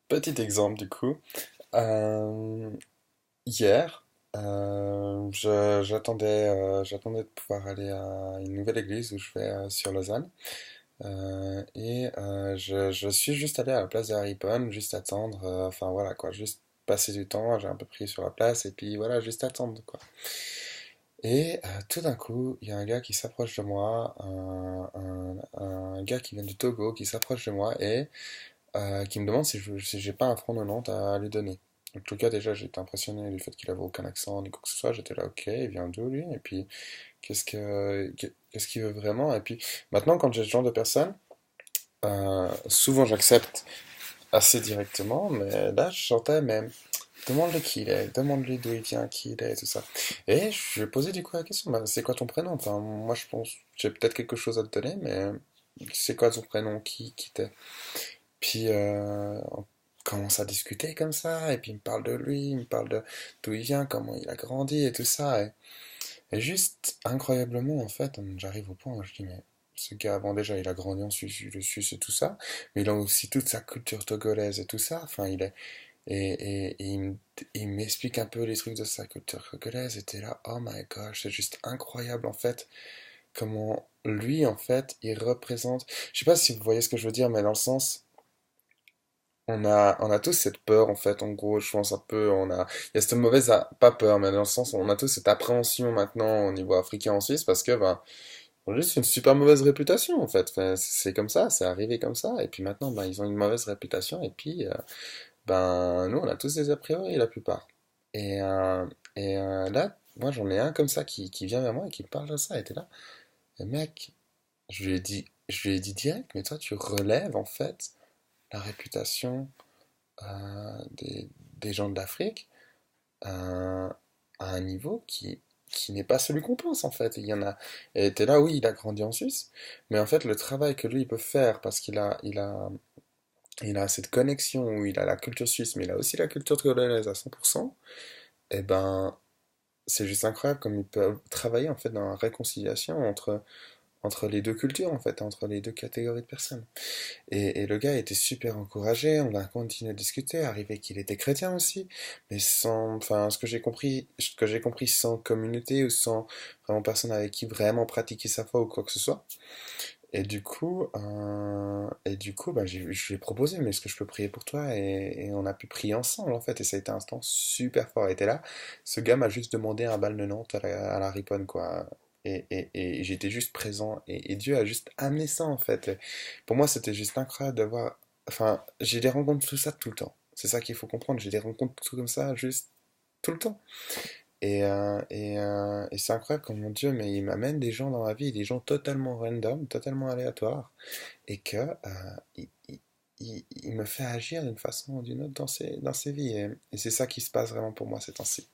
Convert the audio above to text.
Petit exemple du coup. Euh, Hier, j'attendais de pouvoir aller à une nouvelle église où je vais sur Lausanne. Je suis juste allé à la place de Haripon, juste attendre, enfin voilà quoi, juste passer du temps, j'ai un peu pris sur la place et puis voilà, juste attendre quoi. Et tout d'un coup, il y a un gars qui s'approche de moi, un gars qui vient du Togo qui s'approche de moi et qui me demande si j'ai pas un front de Nantes à lui donner. En tout cas, déjà, j'étais impressionné du fait qu'il avait aucun accent ni quoi que ce soit. J'étais là, ok, il vient d'où lui? Et puis, qu'est-ce qu'il veut vraiment? Et puis, maintenant, quand j'ai ce genre de personne, souvent j'accepte assez directement, mais là, je sentais même, demande-lui qui il est, demande-lui d'où il vient, qui il est, et tout ça. Et je lui ai posé du coup la question, bah, c'est quoi ton prénom? Enfin, moi, je pense, j'ai peut-être quelque chose à te donner, mais c'est quoi ton prénom? Qui t'es? Puis on commence à discuter comme ça, et puis il me parle de lui, il me parle de d'où il vient, comment il a grandi et tout ça. Et juste incroyablement, en fait, j'arrive au point où je dis, mais ce gars, bon déjà, il a grandi en Suisse, le Suisse et tout ça, mais il a aussi toute sa culture togolaise et tout ça. Enfin, il est. Et il m'explique un peu les trucs de sa culture togolaise, et t'es là, oh my gosh, c'est juste incroyable en fait, comment lui, en fait, il représente. Je sais pas si vous voyez ce que je veux dire, mais dans le sens. On a tous cette peur, en fait, en gros, je pense un peu, il y a cette mauvaise, pas peur, mais dans le sens, on a tous cette appréhension maintenant au niveau africain en Suisse, parce que, ben, on a juste une super mauvaise réputation, en fait. Enfin, c'est comme ça, c'est arrivé comme ça, et puis maintenant, ben, ils ont une mauvaise réputation, et puis, ben, nous, on a tous des a priori, la plupart. Et, euh, Là, moi, j'en ai un comme ça qui vient vers moi et qui me parle de ça, et t'es là, et mec, je lui ai dit direct, mais toi, tu relèves, en fait, la réputation des gens de l'Afrique à, à un niveau qui n'est pas celui qu'on pense en fait. Il y en a, et t'es là, oui, il a grandi en Suisse, mais en fait, le travail que lui il peut faire parce il a cette connexion où il a la culture suisse, mais il a aussi la culture togolaise à 100%, et ben, c'est juste incroyable comme il peut travailler en fait dans la réconciliation entre les deux cultures en fait, entre les deux catégories de personnes. Et le gars était super encouragé, on a continué à discuter, arrivé qu'il était chrétien aussi, mais sans, enfin, ce que j'ai compris sans communauté ou sans vraiment personne avec qui vraiment pratiquer sa foi ou quoi que ce soit. Bah, je lui ai proposé, mais est-ce que je peux prier pour toi? Et on a pu prier ensemble, en fait, et ça a été un instant super fort. Et t'es là, ce gars m'a juste demandé un bal de Nantes à la Riponne, quoi. Et j'étais juste présent, et Dieu a juste amené ça, en fait. Et pour moi, c'était juste incroyable de voir. Enfin, j'ai des rencontres tout ça tout le temps. C'est ça qu'il faut comprendre, j'ai des rencontres tout comme ça, juste tout le temps. Et c'est incroyable comme mon Dieu, mais il m'amène des gens dans ma vie, des gens totalement random, totalement aléatoires, et que il me fait agir d'une façon ou d'une autre dans ses vies. Et c'est ça qui se passe vraiment pour moi ces temps-ci.